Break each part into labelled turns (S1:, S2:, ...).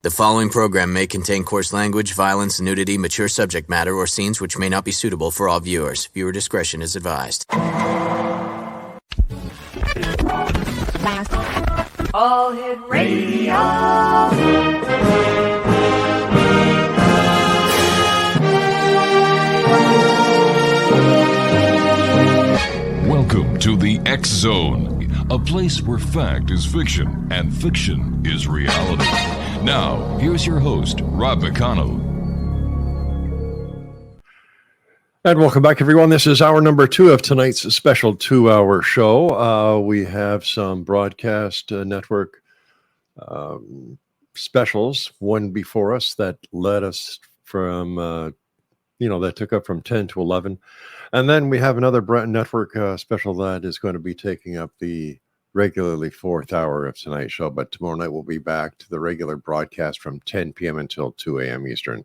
S1: The following program may contain coarse language, violence, nudity, mature subject matter, or scenes which may not be suitable for all viewers. Viewer discretion is advised.
S2: All Hit Radio.
S3: Welcome to the X Zone, a place where fact is fiction and fiction is reality. Now, here's your host, Rob McConnell.
S4: And welcome back, everyone. This is hour number 2 of tonight's special 2-hour show. We have some broadcast network specials, one before us that led us from, that took up from 10 to 11. And then we have another network special that is going to be taking up the regularly 4th hour of tonight's show. But tomorrow night we'll be back to the regular broadcast from 10 p.m. until 2 a.m. Eastern.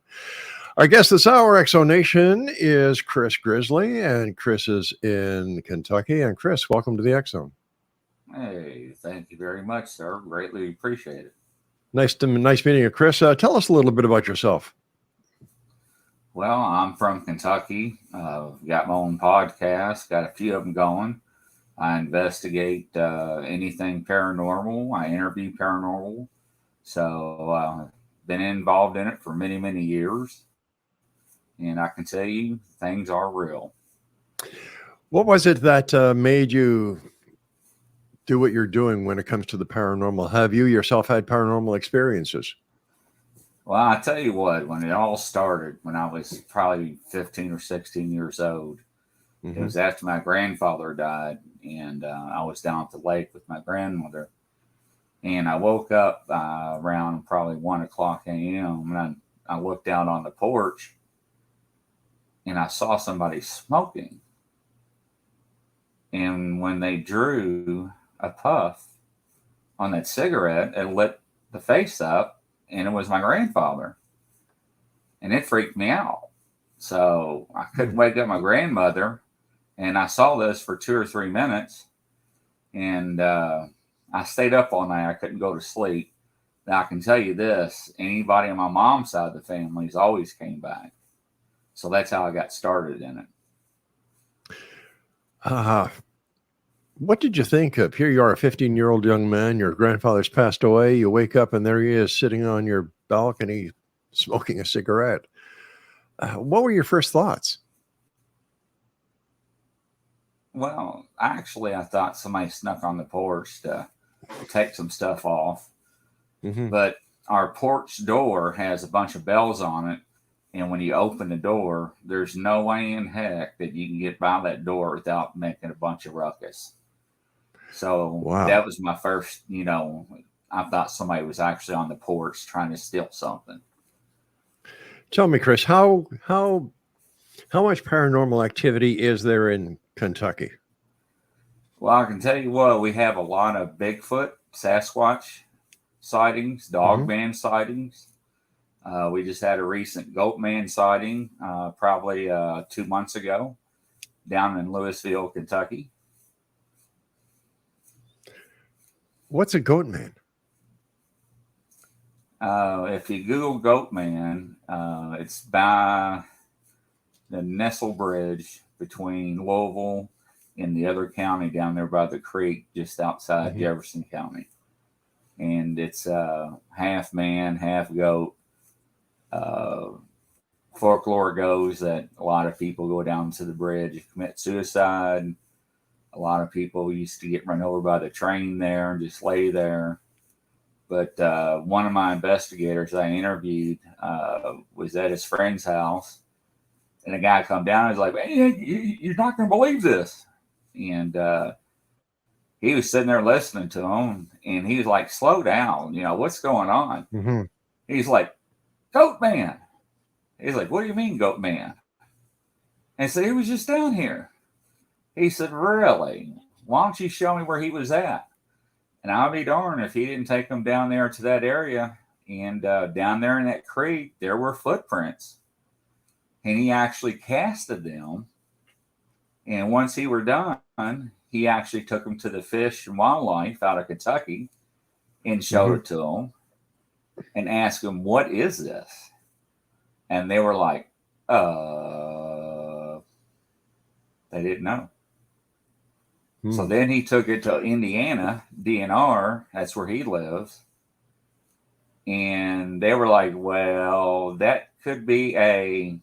S4: Our guest this hour, Exo Nation, is Chris Grizzly, and Chris is in Kentucky. And Chris, welcome to the X Zone.
S5: Hey, thank you very much, sir. Greatly appreciate it.
S4: Nice meeting you, Chris. Tell us a little bit about yourself.
S5: Well, I'm from Kentucky. Got my own podcast, got a few of them going. I investigate anything paranormal. I interview paranormal. So been involved in it for many, many years. And I can tell you, things are real.
S4: What was it that made you do what you're doing when it comes to the paranormal? Have you yourself had paranormal experiences?
S5: Well, I tell you what, when it all started, when I was probably 15 or 16 years old, it was after my grandfather died, and I was down at the lake with my grandmother. And I woke up around probably 1 o'clock a.m. and I looked out on the porch, and I saw somebody smoking. And when they drew a puff on that cigarette, it lit the face up, and it was my grandfather. And it freaked me out. So I couldn't wake up my grandmother. And I saw this for 2 or 3 minutes. And I stayed up all night. I couldn't go to sleep. Now, I can tell you this. Anybody on my mom's side of the family's always came back. So that's how I got started in it.
S4: What did you think of? Here you are, a 15-year-old young man. Your grandfather's passed away. You wake up, and there he is sitting on your balcony smoking a cigarette. What were your first thoughts?
S5: Well, actually, I thought somebody snuck on the porch to take some stuff off. But our porch door has a bunch of bells on it. And when you open the door, there's no way in heck that you can get by that door without making a bunch of ruckus. So That was my first, I thought somebody was actually on the porch trying to steal something.
S4: Tell me, Chris, how much paranormal activity is there in Kentucky?
S5: Well, I can tell you what, we have a lot of Bigfoot, Sasquatch sightings, Dogman sightings. We just had a recent Goatman sighting probably 2 months ago down in Louisville, Kentucky.
S4: What's a Goatman?
S5: If you Google Goatman, it's by the Nestle Bridge between Louisville and the other county down there by the creek just outside Jefferson County. And it's half man, half goat. Folklore goes that a lot of people go down to the bridge and commit suicide. A lot of people used to get run over by the train there and just lay there. But one of my investigators I interviewed was at his friend's house, and a guy come down and was like, "Hey, you're not going to believe this." And he was sitting there listening to him, and he was like, "Slow down, what's going on?" He's like, "Goatman." He's like, "What do you mean, Goatman?" And so he was just down here. He said, "Really? Why don't you show me where he was at?" And I'll be darned if he didn't take him down there to that area. And down there in that creek, there were footprints. And he actually casted them. And once he were done, he actually took them to the Fish and Wildlife out of Kentucky and showed it to them. and asked them, "What is this?" And they were like, they didn't know. So then he took it to Indiana, DNR. That's where he lives. And they were like, well, that could be a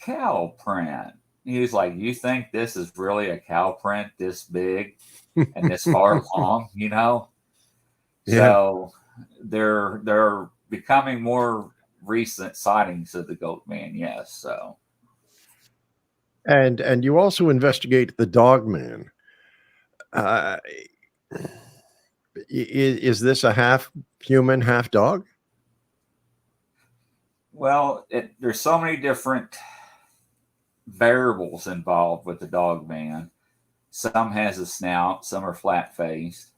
S5: cow print. He was like, you think this is really a cow print this big and this far along, you know? Yeah. So they're becoming more recent sightings of the Goatman, yes. So
S4: and you also investigate the Dogman. Is this a half human, half dog?
S5: Well, there's so many different variables involved with the Dogman. Some has a snout, some are flat faced.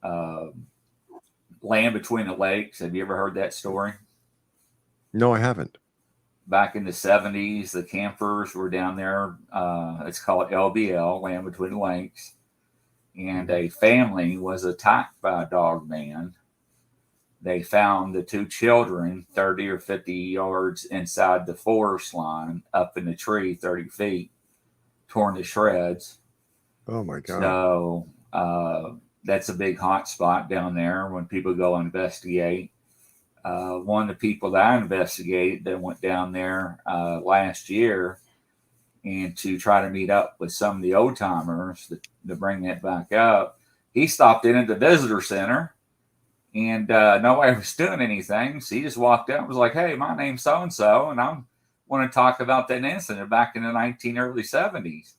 S5: Land Between the Lakes. Have you ever heard that story?
S4: No, I haven't.
S5: Back in the 70s, the campers were down there. It's called LBL, Land Between the Lakes. And a family was attacked by a Dogman. They found the two children 30 or 50 yards inside the forest line, up in the tree 30 feet, torn to shreds.
S4: Oh, my God.
S5: So that's a big hot spot down there when people go investigate. One of the people that I investigated that went down there last year and to try to meet up with some of the old timers to bring that back up, he stopped in at the visitor center and nobody was doing anything. So he just walked up and was like, hey, my name's so-and-so, and I want to talk about that incident back in the early 70s.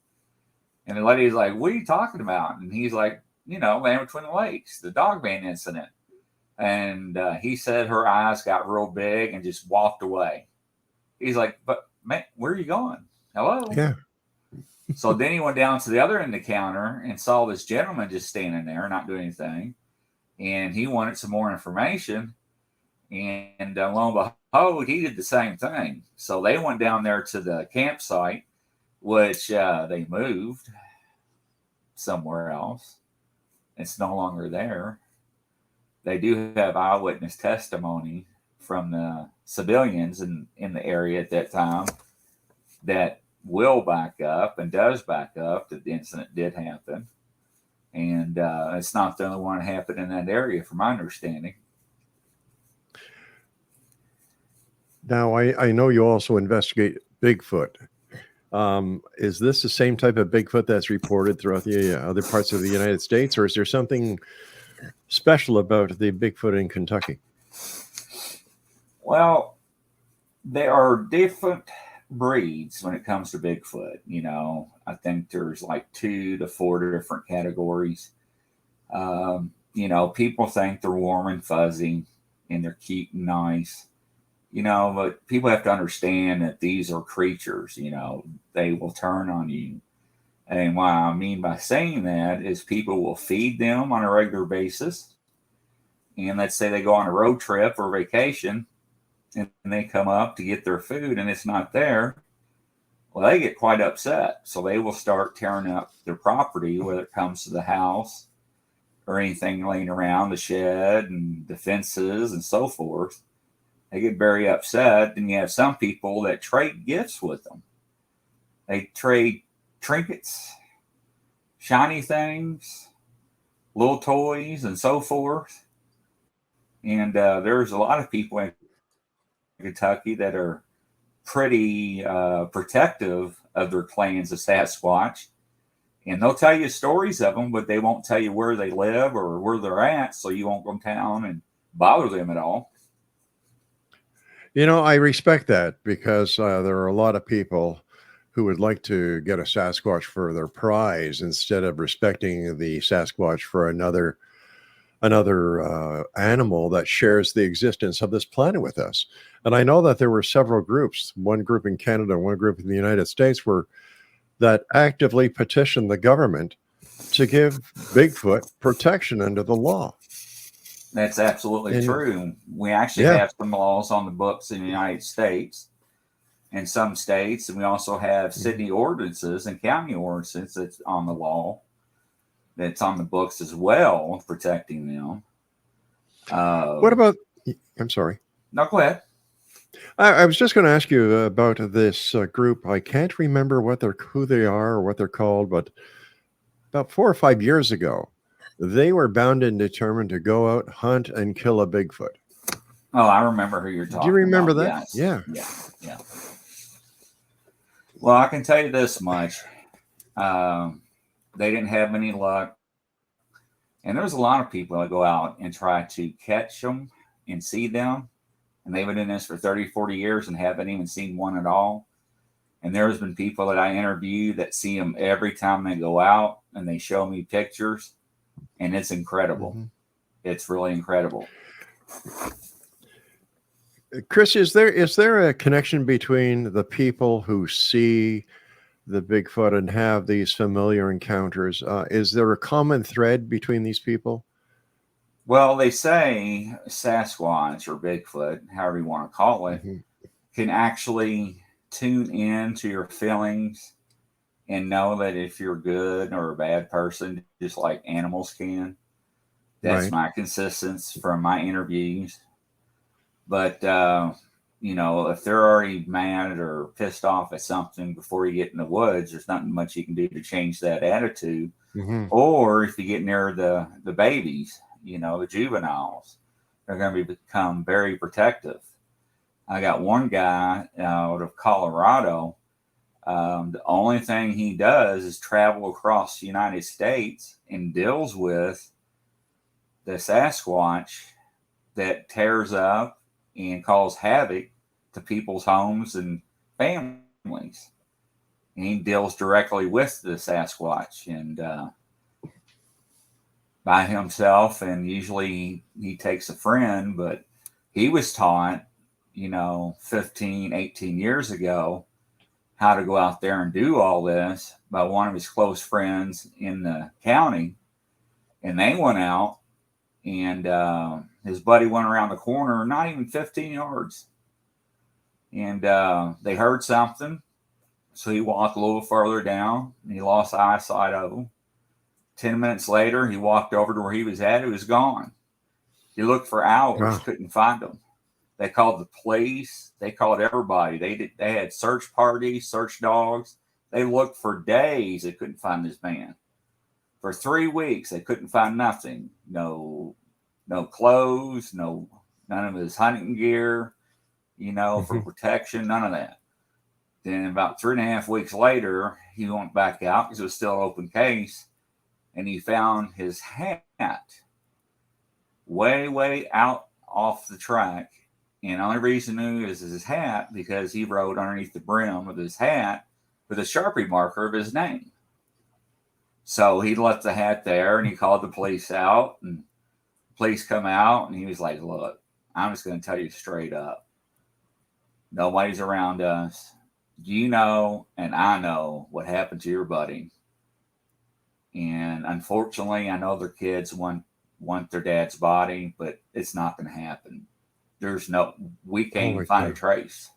S5: And the lady's like, what are you talking about? And he's like, Land Between the Lakes, the Dogman incident. And he said her eyes got real big and just walked away. He's like, but man, where are you going? Hello?
S4: Yeah.
S5: So then he went down to the other end of the counter and saw this gentleman just standing there, not doing anything. And he wanted some more information. And lo and behold, he did the same thing. So they went down there to the campsite, which they moved somewhere else. It's no longer there. They do have eyewitness testimony from the civilians in the area at that time that will back up and does back up that the incident did happen. And it's not the only one that happened in that area, from my understanding.
S4: Now, I know you also investigate Bigfoot. Is this the same type of Bigfoot that's reported throughout the other parts of the United States, or is there something special about the Bigfoot in Kentucky?
S5: Well, there are different breeds when it comes to Bigfoot. I think there's like 2 to 4 different categories. People think they're warm and fuzzy and they're cute and nice. But people have to understand that these are creatures. They will turn on you. And what I mean by saying that is people will feed them on a regular basis. And let's say they go on a road trip or vacation and they come up to get their food and it's not there. Well, they get quite upset. So they will start tearing up their property, whether it comes to the house or anything laying around the shed and the fences and so forth. They get very upset. And you have some people that trade gifts with them. They trade trinkets, shiny things, little toys, and so forth. And there's a lot of people in Kentucky that are pretty protective of their clans of Sasquatch. And they'll tell you stories of them, but they won't tell you where they live or where they're at, so you won't go down and bother them at all.
S4: I respect that because there are a lot of people who would like to get a Sasquatch for their prize instead of respecting the Sasquatch for another animal that shares the existence of this planet with us. And I know that there were several groups, one group in Canada, one group in the United States, that actively petitioned the government to give Bigfoot protection under the law.
S5: That's absolutely true. We actually have some laws on the books in the United States and some states, and we also have city ordinances and county ordinances that's on the law, that's on the books as well, protecting them.
S4: What I'm sorry.
S5: No, go ahead.
S4: I was just going to ask you about this group. I can't remember who they are or what they're called, but about 4 or 5 years ago, they were bound and determined to go out, hunt, and kill a Bigfoot.
S5: Oh, I remember who you're talking about.
S4: Do you remember that?
S5: Yes.
S4: Yeah.
S5: Yeah. Well, I can tell you this much. They didn't have any luck. And there's a lot of people that go out and try to catch them and see them. And they've been in this for 30, 40 years and haven't even seen one at all. And there's been people that I interview that see them every time they go out, and they show me pictures, and it's incredible. Mm-hmm. It's really incredible.
S4: Chris, is there a connection between the people who see the Bigfoot and have these familiar encounters? Is there a common thread between these people?
S5: Well, they say Sasquatch or Bigfoot, however you want to call it, mm-hmm. can actually tune in to your feelings and know that if you're good or a bad person, just like animals can. That's right. My consistency from my interviews. But, if they're already mad or pissed off at something before you get in the woods, there's nothing much you can do to change that attitude. Mm-hmm. Or if you get near the babies, the juveniles, they're going to become very protective. I got one guy out of Colorado. The only thing he does is travel across the United States and deals with the Sasquatch that tears up and cause havoc to people's homes and families. And he deals directly with the Sasquatch and by himself, and usually he takes a friend, but he was taught 15, 18 years ago, how to go out there and do all this by one of his close friends in the county. And they went out, and his buddy went around the corner, not even 15 yards. And they heard something. So he walked a little further down, and he lost eyesight of him. 10 minutes later, he walked over to where he was at. It was gone. He looked for hours, wow. Couldn't find him. They called the police. They called everybody. They had search parties, search dogs. They looked for days. They couldn't find this man. For 3 weeks, they couldn't find nothing. No clothes, none of his hunting gear, for protection, none of that. Then about 3.5 weeks later, he went back out because it was still an open case, and he found his hat way out off the track. And the only reason he knew is his hat because he wrote underneath the brim of his hat with a Sharpie marker of his name. So he left the hat there, and he called the police out, and the police come out, and he was like, look, I'm just going to tell you straight up. Nobody's around us. You know, and I know what happened to your buddy. And unfortunately, I know their kids want their dad's body, but it's not going to happen. We can't even find a trace.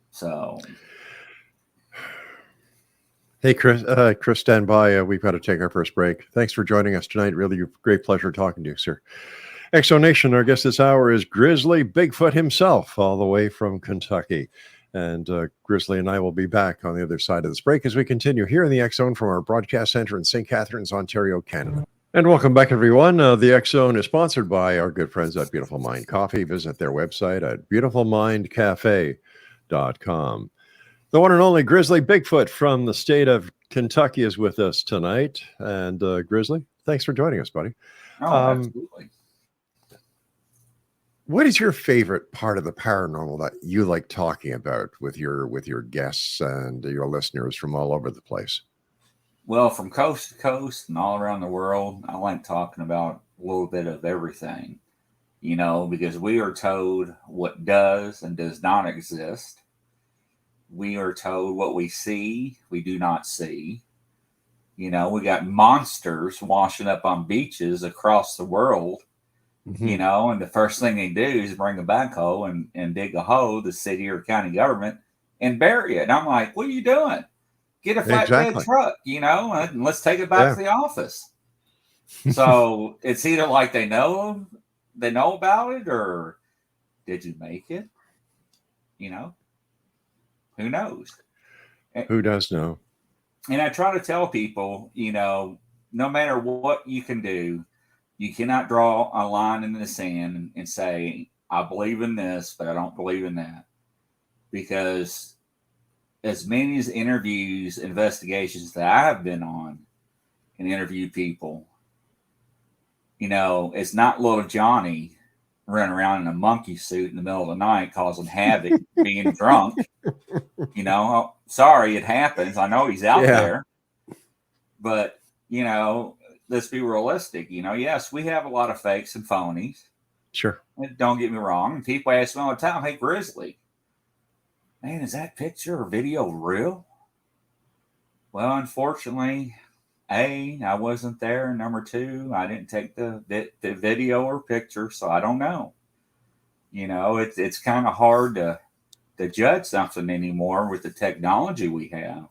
S5: So.
S4: Hey, Chris, stand by. We've got to take our first break. Thanks for joining us tonight. Really a great pleasure talking to you, sir. Exonation, our guest this hour is Grizzly Bigfoot himself, all the way from Kentucky. And Grizzly and I will be back on the other side of this break as we continue here in the X Zone from our broadcast center in St. Catharines, Ontario, Canada. And welcome back, everyone. The X Zone is sponsored by our good friends at Beautiful Mind Coffee. Visit their website at beautifulmindcafe.com. The one and only Grizzly Bigfoot from the state of Kentucky is with us tonight. And Grizzly, thanks for joining us, buddy.
S5: Oh, absolutely.
S4: What is your favorite part of the paranormal that you like talking about with your guests and your listeners from all over the place?
S5: Well, from coast to coast and all around the world, I like talking about a little bit of everything, because we are told what does and does not exist. We are told what we see, we do not see. We got monsters washing up on beaches across the world. Mm-hmm. And the first thing they do is bring a backhoe and dig a hole, the city or county government, and bury it. And I'm like, what are you doing? Get a flatbed truck, and let's take it back to the office. So it's either like they know they know about it, or did you make it? You know, who knows?
S4: Who does know?
S5: And I try to tell people, you know, no matter what you can do, you cannot draw a line in the sand and say, I believe in this, but I don't believe in that. Because as many as interviews, investigations that I have been on and interviewed people, you know, it's not little Johnny running around in a monkey suit in the middle of the night causing havoc, being drunk. You know, sorry, it happens. I know he's out there. But, you know, let's be realistic. You know, yes, we have a lot of fakes and phonies.
S4: Sure.
S5: And don't get me wrong. People ask me all the time, hey, Grizzly, man, is that picture or video real? Well, unfortunately, A, I wasn't there. Number two, I didn't take the video or picture, so I don't know. You know, it's kind of hard to judge something anymore with the technology we have.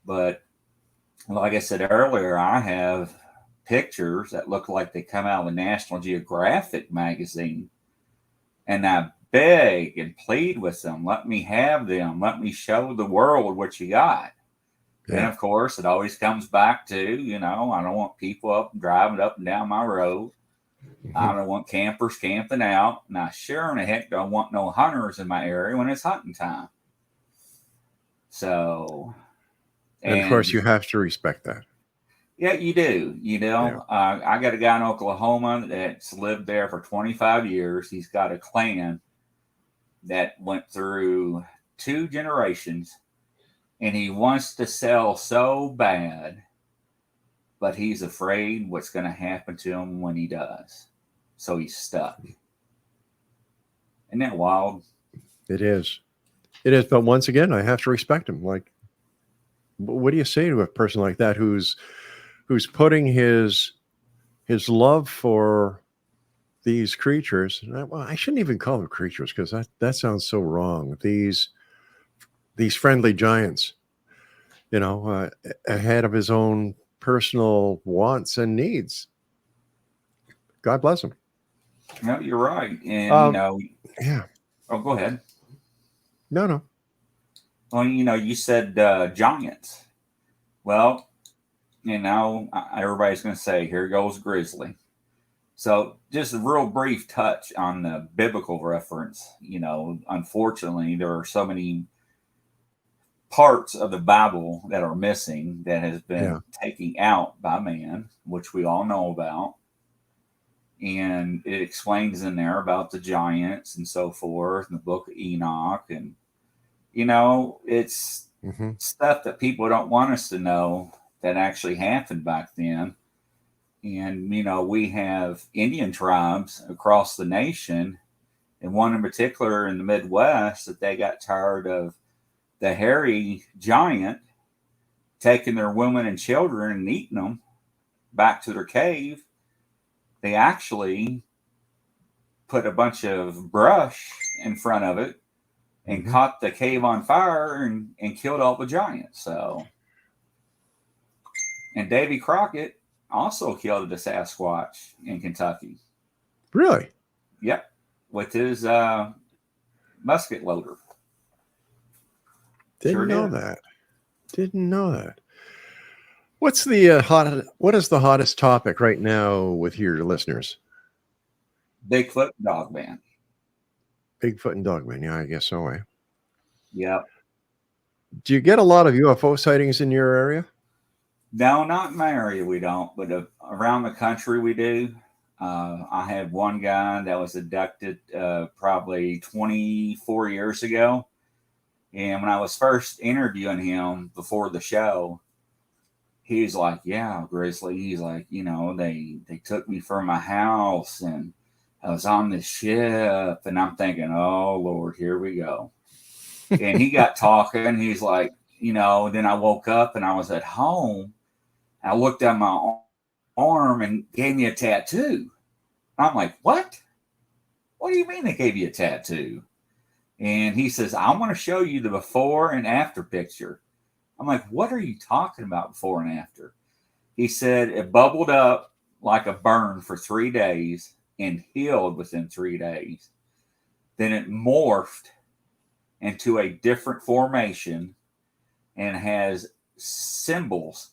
S5: But like I said earlier, I have pictures that look like they come out of a National Geographic magazine. And I beg and plead with them, let me have them. Let me show the world what you got. Yeah. And of course, it always comes back to, you know, I don't want people driving up and down my road. I don't want campers camping out. And I sure in the heck don't want no hunters in my area when it's hunting time. So...
S4: And of course, you have to respect that.
S5: Yeah, you do. You know, I got a guy in Oklahoma that's lived there for 25 years. He's got a clan that went through 2 generations, and he wants to sell so bad, but he's afraid what's going to happen to him when he does. So he's stuck. Isn't that wild?
S4: It is. It is. But once again, I have to respect him. Like, what do you say to a person like that who's putting his love for these creatures? Well, I shouldn't even call them creatures because that sounds so wrong. These friendly giants, you know, ahead of his own personal wants and needs. God bless him.
S5: No, you're right. And you know,
S4: yeah.
S5: Oh, go ahead.
S4: No.
S5: Well, you know, you said giants. Well, you know, everybody's going to say, here goes Grizzly. So just a real brief touch on the biblical reference. You know, unfortunately, there are so many parts of the Bible that are missing that has been taken out by man, which we all know about. And it explains in there about the giants and so forth, in the book of Enoch. And, you know, it's stuff that people don't want us to know that actually happened back then. And, you know, we have Indian tribes across the nation, and one in particular in the Midwest, that they got tired of the hairy giant taking their women and children and eating them back to their cave. They actually put a bunch of brush in front of it and caught the cave on fire and killed all the giants. So, and Davy Crockett also killed the Sasquatch in Kentucky.
S4: Really?
S5: Yep. With his musket loader.
S4: Didn't know that. What's the what is the hottest topic right now with your listeners?
S5: Bigfoot and Dogman.
S4: Bigfoot and Dogman. Yeah, I guess so. Eh?
S5: Yep.
S4: Do you get a lot of UFO sightings in your area?
S5: No, not in my area. We don't, but around the country we do. I had one guy that was abducted probably 24 years ago. And when I was first interviewing him before the show, he was like, yeah, Grizzly. He's like, you know, they took me from my house and I was on this ship. And I'm thinking, oh, Lord, here we go. And he got talking. He's like, you know, then I woke up and I was at home. I looked at my arm and gave me a tattoo. I'm like, what? What do you mean they gave you a tattoo? And he says, I want to show you the before and after picture. I'm like, what are you talking about before and after? He said it bubbled up like a burn for 3 days and healed within 3 days. Then it morphed into a different formation and has symbols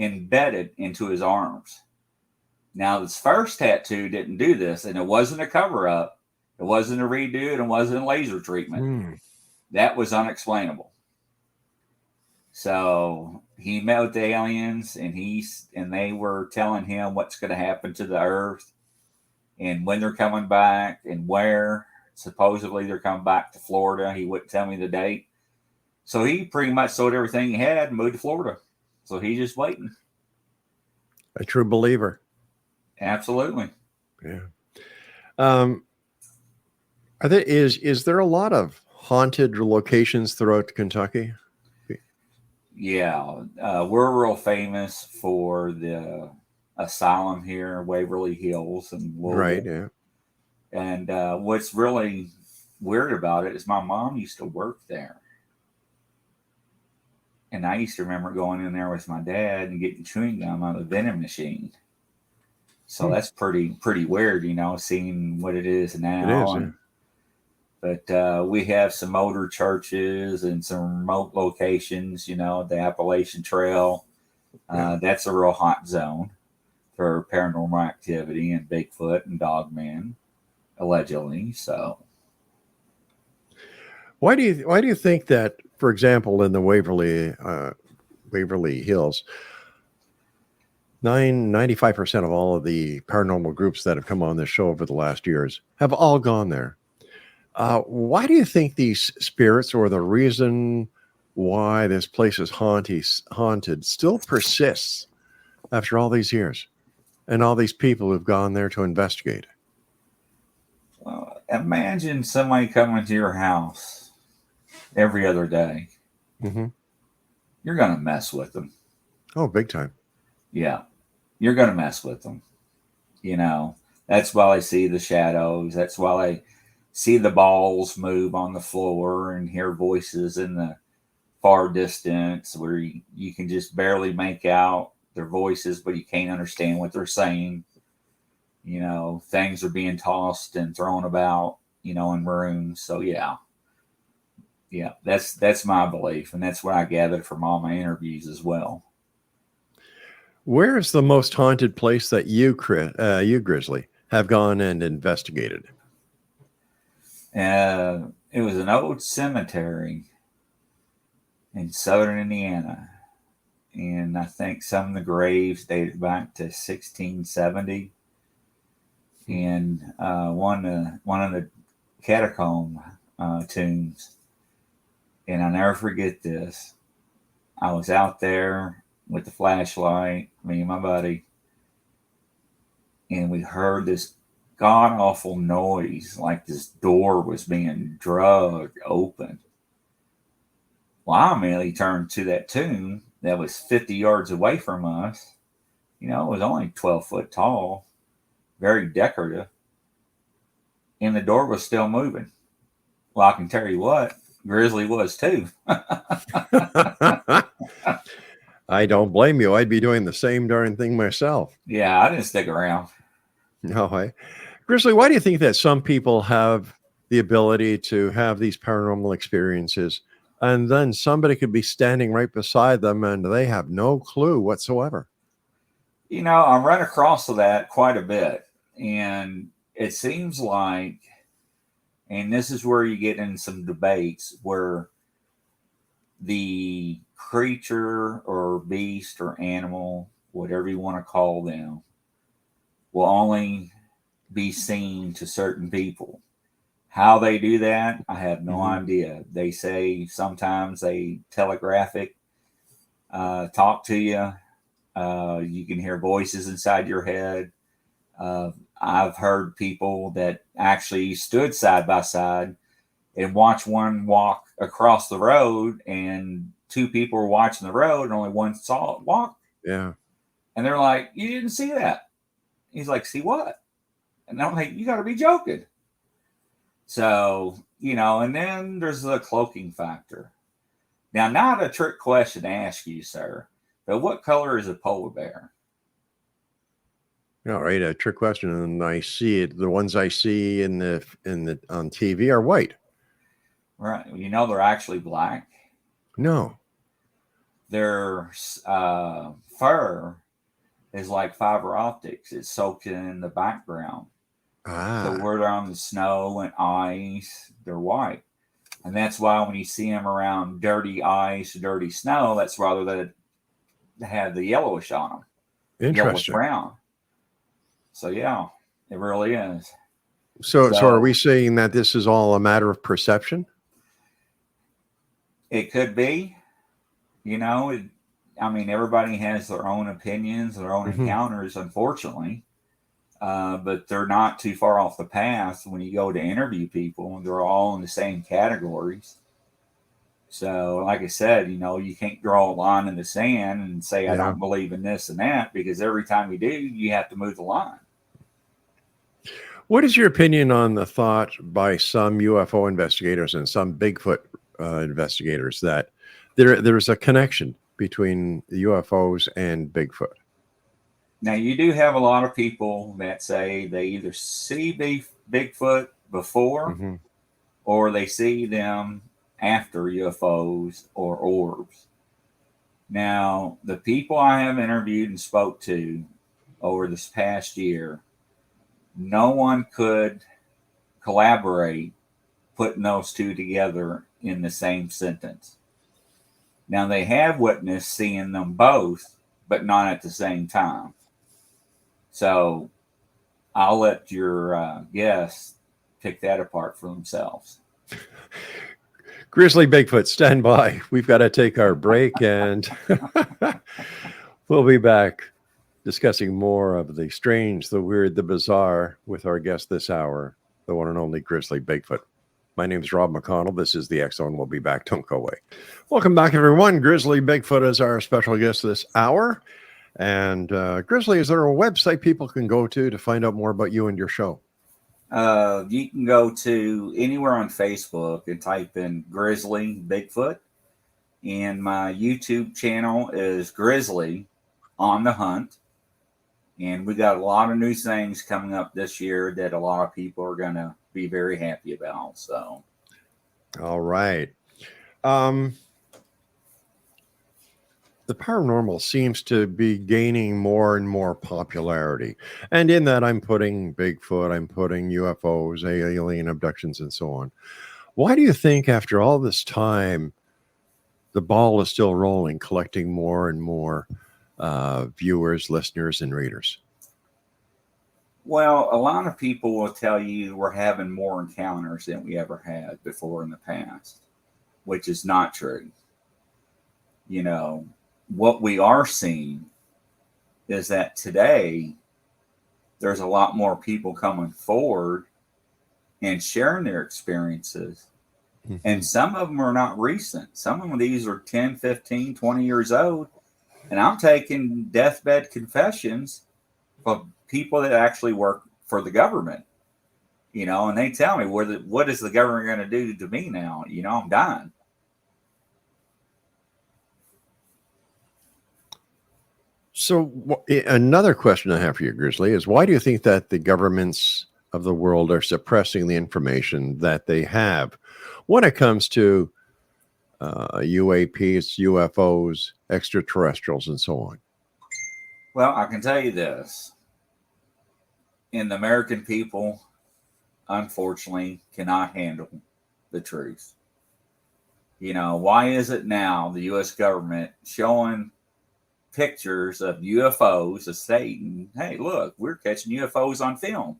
S5: embedded into his arms. Now, this first tattoo didn't do this, and it wasn't a cover-up. It wasn't a redo, and it wasn't a laser treatment. That was unexplainable. So he met with the aliens, and they were telling him what's going to happen to the Earth and when they're coming back and where. Supposedly they're coming back to Florida. He wouldn't tell me the date. So he pretty much sold everything he had and moved to Florida. So he's just waiting.
S4: A true believer.
S5: Absolutely.
S4: Yeah. Is there a lot of haunted locations throughout Kentucky?
S5: Yeah. We're real famous for the asylum here, Waverly Hills and Louisville.
S4: Right, yeah.
S5: And what's really weird about it is my mom used to work there. And I used to remember going in there with my dad and getting chewing gum out of the vending machine. So that's pretty weird, you know, seeing what it is now.
S4: It is,
S5: But we have some older churches and some remote locations, you know, the Appalachian Trail. That's a real hot zone for paranormal activity and Bigfoot and Dogman, allegedly. So,
S4: why do you think that, for example, in the Waverly Hills, 95% of all of the paranormal groups that have come on this show over the last years have all gone there? Why do you think these spirits, or the reason why this place is haunted still persists after all these years and all these people who've gone there to investigate?
S5: Well, imagine somebody coming to your house every other day.
S4: Mm-hmm.
S5: You're going to mess with them.
S4: Oh, big time.
S5: Yeah, you're going to mess with them. You know, that's why I see the shadows. That's why I see the balls move on the floor and hear voices in the far distance where you can just barely make out their voices, but you can't understand what they're saying. You know, things are being tossed and thrown about, you know, in rooms. So yeah, that's my belief, and that's what I gathered from all my interviews as well.
S4: Where is the most haunted place that you Grizzly, have gone and investigated?
S5: It was an old cemetery in southern Indiana, and I think some of the graves dated back to 1670. And one of the catacomb tombs. And I'll never forget this. I was out there with the flashlight, me and my buddy, and we heard this god-awful noise, like this door was being dragged open. Well, I immediately turned to that tomb that was 50 yards away from us. You know, it was only 12 foot tall, very decorative, and the door was still moving. Well, I can tell you what, Grizzly was too.
S4: I don't blame you. I'd be doing the same darn thing myself.
S5: Yeah, I didn't stick around.
S4: No, Grizzly, why do you think that some people have the ability to have these paranormal experiences, and then somebody could be standing right beside them and they have no clue whatsoever?
S5: You know, I run across that quite a bit, and it seems like, and this is where you get in some debates, where the creature or beast or animal, whatever you want to call them, will only be seen to certain people. How they do that, I have no idea. They say sometimes they telegraphic talk to you. You can hear voices inside your head. I've heard people that actually stood side by side and watched one walk across the road, and two people were watching the road and only one saw it walk.
S4: Yeah.
S5: And they're like, "You didn't see that." He's like, "See what?" And I'm like, "You got to be joking." So, you know, and then there's the cloaking factor. Now, not a trick question to ask you, sir, but what color is a polar bear?
S4: All right, a trick question, and I see it. The ones I see in the on TV are white.
S5: Right. They're actually black.
S4: No.
S5: Their fur is like fiber optics. It's soaked in the background. So where they're on the snow and ice, they're white. And that's why when you see them around dirty ice, dirty snow, that's rather that they have the yellowish on them. Yellowish
S4: Interesting.
S5: brown. So yeah, it really is.
S4: So are we saying that this is all a matter of perception?
S5: It could be. Everybody has their own opinions, their own encounters, unfortunately. But they're not too far off the path when you go to interview people. They're all in the same categories. So, like I said, you can't draw a line in the sand and say, I don't believe in this and that, because every time you do, you have to move the line.
S4: What is your opinion on the thought by some UFO investigators and some Bigfoot investigators that there's a connection between UFOs and Bigfoot?
S5: Now, you do have a lot of people that say they either see Bigfoot before or they see them after UFOs or orbs. Now, the people I have interviewed and spoke to over this past year, no one could collaborate putting those two together in the same sentence. Now, they have witnessed seeing them both, but not at the same time. So I'll let your guests pick that apart for themselves.
S4: Grizzly Bigfoot, stand by. We've got to take our break, and we'll be back discussing more of the strange, the weird, the bizarre with our guest this hour, the one and only Grizzly Bigfoot. My name is Rob McConnell. This is the X Zone. We'll be back. Don't go away. Welcome back, everyone. Grizzly Bigfoot is our special guest this hour. And Grizzly, is there a website people can go to find out more about you and your show?
S5: You can go to anywhere on Facebook and type in Grizzly Bigfoot. And my YouTube channel is Grizzly on the Hunt. And we got a lot of new things coming up this year that a lot of people are going to be very happy about. So,
S4: all right. The paranormal seems to be gaining more and more popularity. And in that, I'm putting Bigfoot, I'm putting UFOs, alien abductions, and so on. Why do you think after all this time, the ball is still rolling, collecting more and more viewers, listeners, and readers?
S5: Well, a lot of people will tell you we're having more encounters than we ever had before in the past, which is not true. What we are seeing is that today there's a lot more people coming forward and sharing their experiences. And some of them are not recent. Some of these are 10, 15, 20 years old. And I'm taking deathbed confessions from people that actually work for the government, and they tell me, what is the government going to do to me now? I'm dying.
S4: So another question I have for you, Grizzly, is why do you think that the governments of the world are suppressing the information that they have when it comes to UAPs, UFOs, extraterrestrials, and so on?
S5: Well, I can tell you this. And the American people, unfortunately, cannot handle the truth. Why is it now the U.S. government showing pictures of UFOs of Satan? Hey, look, we're catching UFOs on film.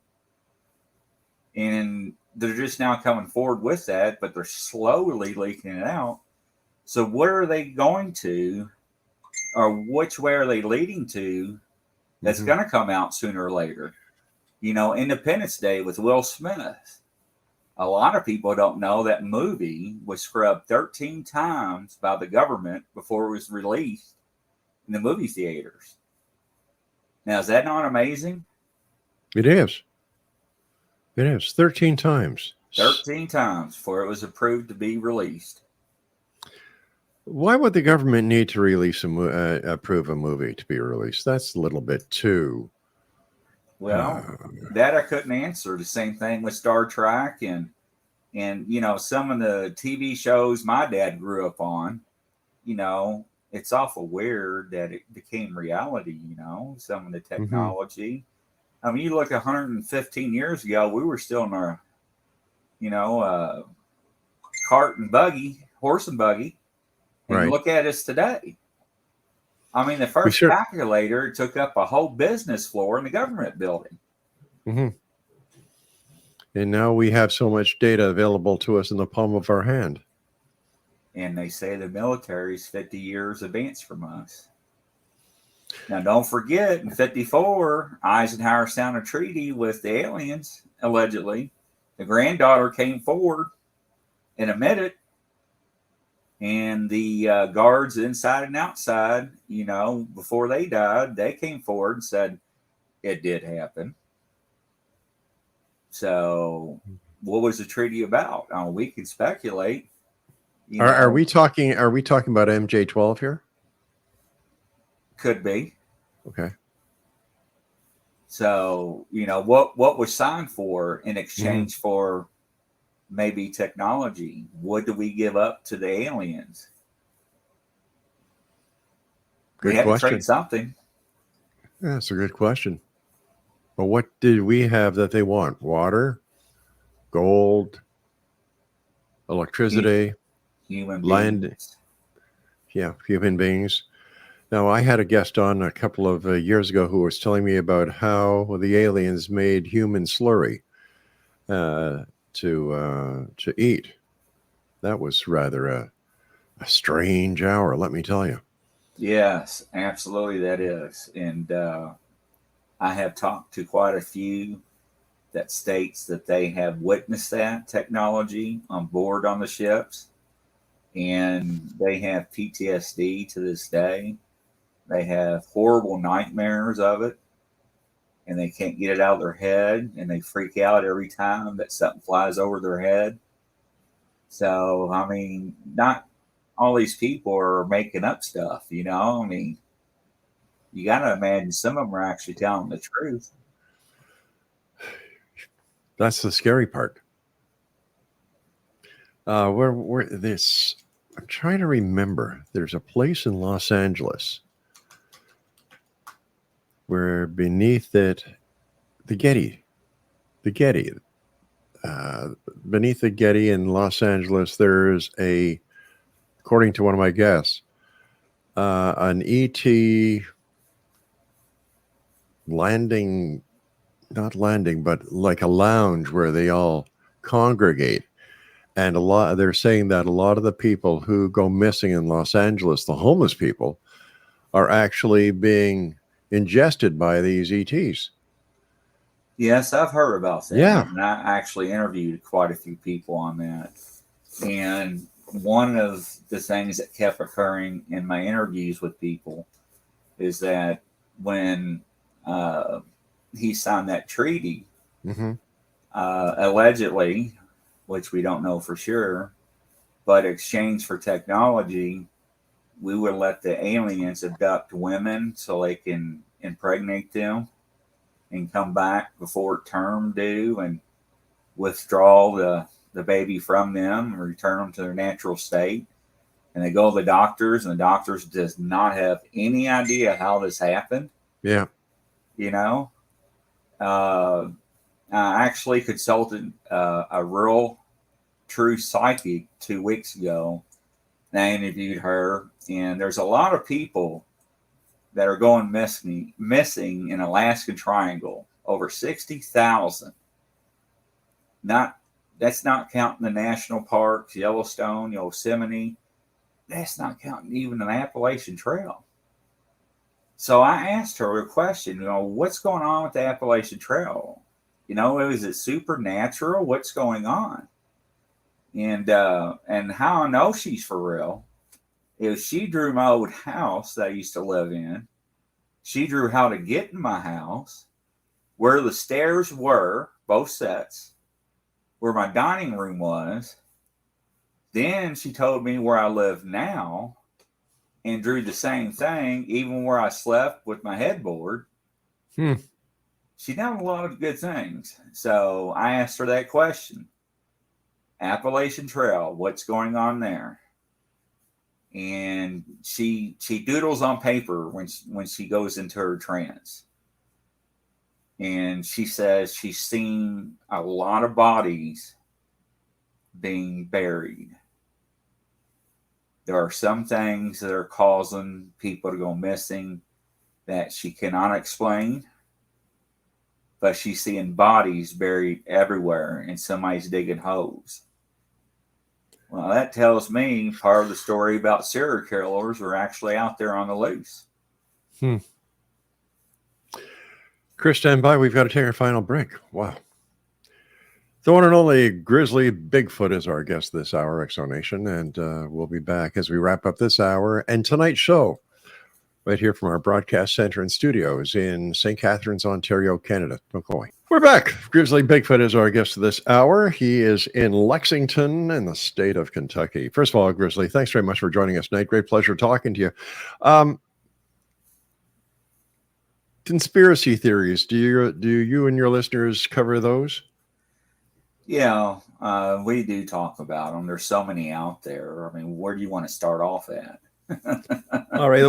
S5: And they're just now coming forward with that, but they're slowly leaking it out. So where are they going to, or which way are they leading to that's going to come out sooner or later? Independence Day with Will Smith. A lot of people don't know that movie was scrubbed 13 times by the government before it was released in the movie theaters. Now, is that not amazing?
S4: It is. It is. 13 times.
S5: 13 times before it was approved to be released.
S4: Why would the government need to release approve a movie to be released? That's a little bit too
S5: Well, that I couldn't answer. The same thing with Star Trek and some of the TV shows my dad grew up on. It's awful weird that it became reality. Some of the technology. I mean, you look 115 years ago, we were still in our cart and buggy, horse and buggy, and
S4: Right.
S5: look at us today. I mean, the first calculator took up a whole business floor in the government building.
S4: And now we have so much data available to us in the palm of our hand.
S5: And they say the military is 50 years advanced from us. Now, don't forget, in 54, Eisenhower signed a treaty with the aliens, allegedly. The granddaughter came forward and admitted. And the guards inside and outside, before they died, they came forward and said it did happen. So what was the treaty about? We can speculate.
S4: Are we talking about MJ-12 here?
S5: Could be.
S4: Okay.
S5: So, what was signed for in exchange for maybe technology? What do we give up to the aliens?
S4: Good
S5: we had
S4: question.
S5: to trade something.
S4: Yeah, that's a good question. But what did we have that they want? Water, gold, electricity,
S5: human
S4: land.
S5: beings.
S4: Yeah, human beings. Now, I had a guest on a couple of years ago who was telling me about how the aliens made human slurry to eat. That was rather a strange hour, let me tell you.
S5: Yes, absolutely, that is. And I have talked to quite a few that states that they have witnessed that technology on board on the ships, and they have PTSD to this day. They have horrible nightmares of it, and they can't get it out of their head, and they freak out every time that something flies over their head. So, I mean, not all these people are making up stuff, I mean, you got to imagine some of them are actually telling the truth.
S4: That's the scary part. Where this, I'm trying to remember. There's a place in Los Angeles where beneath it, beneath the Getty in Los Angeles, there's according to one of my guests, an ET not landing, but like a lounge where they all congregate. And they're saying that a lot of the people who go missing in Los Angeles, the homeless people, are actually being ingested by these ETs.
S5: Yes, I've heard about that.
S4: Yeah.
S5: And I actually interviewed quite a few people on that. And one of the things that kept occurring in my interviews with people is that when he signed that treaty, allegedly, which we don't know for sure, but exchange for technology, we would let the aliens abduct women so they can impregnate them and come back before term due and withdraw the baby from them and return them to their natural state. And they go to the doctors, and the doctors does not have any idea how this happened.
S4: Yeah.
S5: I actually consulted a real true psychic 2 weeks ago, and I interviewed her. And there's a lot of people that are going missing in Alaskan Triangle, over 60,000. That's not counting the national parks, Yellowstone, Yosemite. That's not counting even the Appalachian Trail. So I asked her a question, what's going on with the Appalachian Trail? Is it supernatural? What's going on? And how I know she's for real is she drew my old house that I used to live in. She drew how to get in my house, where the stairs were, both sets, where my dining room was. Then she told me where I live now and drew the same thing, even where I slept with my headboard. She's done a lot of good things. So I asked her that question. Appalachian Trail, what's going on there? And she doodles on paper when she goes into her trance. And she says she's seen a lot of bodies being buried. There are some things that are causing people to go missing that she cannot explain, but she's seeing bodies buried everywhere and somebody's digging holes. Well, that tells me part of the story about serial killers are actually out there on the loose.
S4: Chris, stand by. We've got to take our final break. Wow. The one and only Grizzly Bigfoot is our guest this hour, Exonation, and we'll be back as we wrap up this hour and tonight's show right here from our broadcast center and studios in St. Catharines, Ontario, Canada. Don't go away. We're back. Grizzly Bigfoot is our guest this hour. He is in Lexington in the state of Kentucky. First of all, Grizzly, thanks very much for joining us tonight. Great pleasure talking to you. Conspiracy theories. Do you and your listeners cover those?
S5: Yeah, we do talk about them. There's so many out there. I mean, where do you want to start off at?
S4: All right.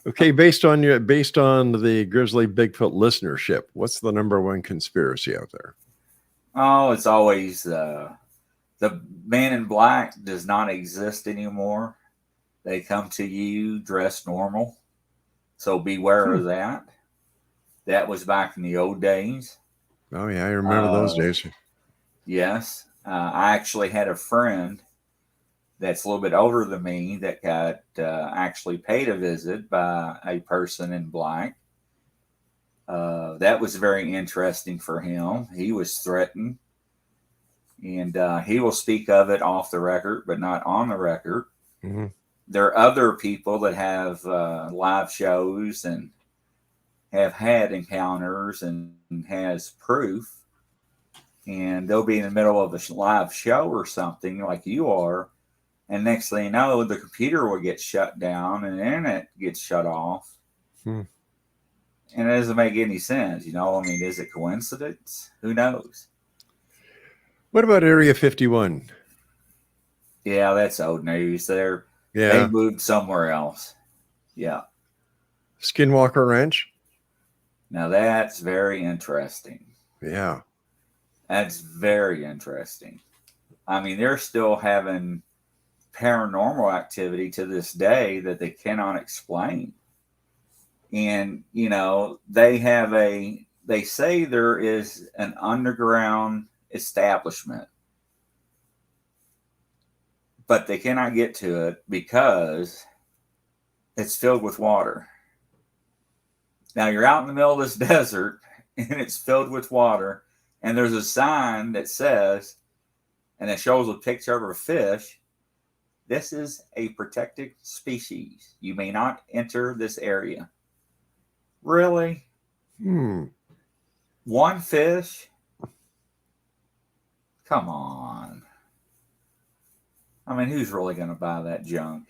S4: Okay. Based on the Grizzly Bigfoot listenership, what's the number one conspiracy out there?
S5: Oh, it's always the man in black does not exist anymore. They come to you dressed normal, so beware of that. That was back in the old days.
S4: Oh yeah, I remember those days.
S5: Yes, I actually had a friend that's a little bit older than me that got actually paid a visit by a person in black. That was very interesting for him. He was threatened, and he will speak of it off the record, but not on the record.
S4: Mm-hmm.
S5: There are other people that have live shows and have had encounters and has proof, and they'll be in the middle of a live show or something like you are, and next thing you know, the computer will get shut down and the internet gets shut off. And it doesn't make any sense. I mean, is it coincidence? Who knows?
S4: What about Area 51?
S5: Yeah, that's old news. They moved somewhere else. Yeah.
S4: Skinwalker Ranch?
S5: Now that's very interesting.
S4: Yeah.
S5: That's very interesting. I mean, they're still having paranormal activity to this day that they cannot explain. And, they say there is an underground establishment, but they cannot get to it because it's filled with water. Now you're out in the middle of this desert and it's filled with water, and there's a sign that says, and it shows a picture of a fish, this is a protected species. You may not enter this area. Really? One fish? Come on. I mean, who's really going to buy that junk?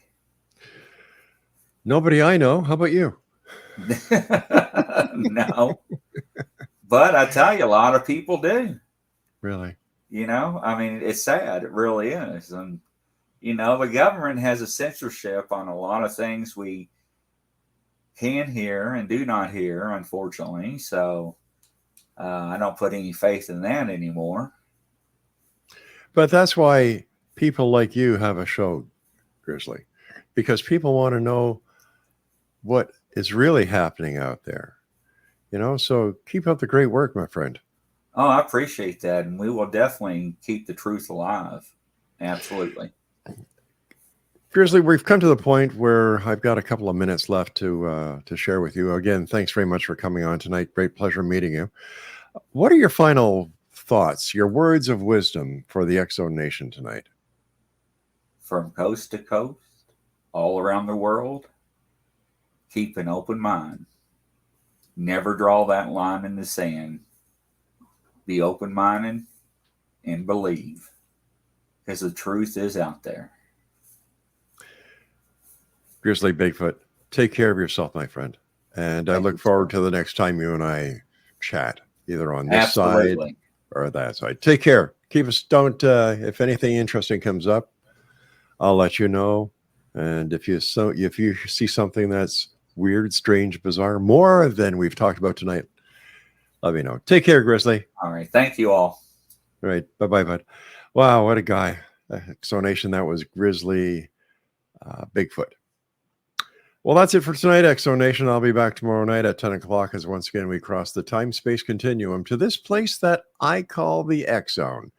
S4: Nobody I know. How about you?
S5: No. But I tell you, a lot of people do.
S4: Really?
S5: I mean, it's sad. It really is. And, the government has a censorship on a lot of things we can hear and do not hear, unfortunately. So I don't put any faith in that anymore.
S4: But that's why people like you have a show, Grizzly, because people want to know what is really happening out there. So keep up the great work, my friend.
S5: Oh, I appreciate that. And we will definitely keep the truth alive. Absolutely.
S4: Grizzly, we've come to the point where I've got a couple of minutes left to share with you. Again, thanks very much for coming on tonight. Great pleasure meeting you. What are your final thoughts, your words of wisdom for the X-Zone Nation tonight?
S5: From coast to coast, all around the world, keep an open mind. Never draw that line in the sand. Be open-minded and believe, because the truth is out there. Grizzly
S4: Bigfoot, take care of yourself, my friend. And I look forward to the next time you and I chat, either on this
S5: Absolutely.
S4: side or that side. Take care. Keep us, if anything interesting comes up, I'll let you know. And if you see something that's weird, strange, bizarre, more than we've talked about tonight, let me know. Take care, Grizzly.
S5: All right. Thank you all.
S4: All right. Bye-bye, bud. Wow, what a guy. Exonation, that was Grizzly Bigfoot. Well, that's it for tonight, Exonation. I'll be back tomorrow night at 10 o'clock as once again we cross the time-space continuum to this place that I call the X-Zone.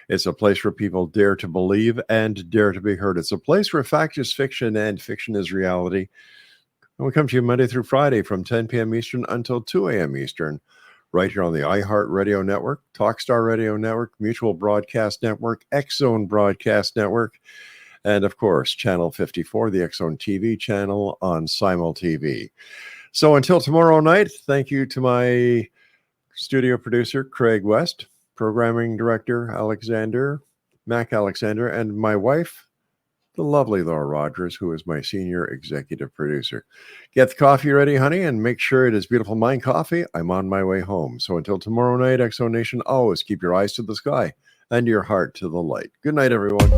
S4: It's a place where people dare to believe and dare to be heard. It's a place where fact is fiction and fiction is reality. And we come to you Monday through Friday from 10 p.m. Eastern until 2 a.m. Eastern, right here on the iHeartRadio Network, Talkstar Radio Network, Mutual Broadcast Network, X-Zone Broadcast Network, and of course, Channel 54, the X-Zone TV channel on Simul TV. So until tomorrow night, thank you to my studio producer, Craig West, programming director, Mac Alexander, and my wife, the lovely Laura Rogers, who is my senior executive producer. Get the coffee ready, honey, and make sure it is Beautiful Mind coffee. I'm on my way home. So until tomorrow night, Exonation, always keep your eyes to the sky and your heart to the light. Good night, everyone.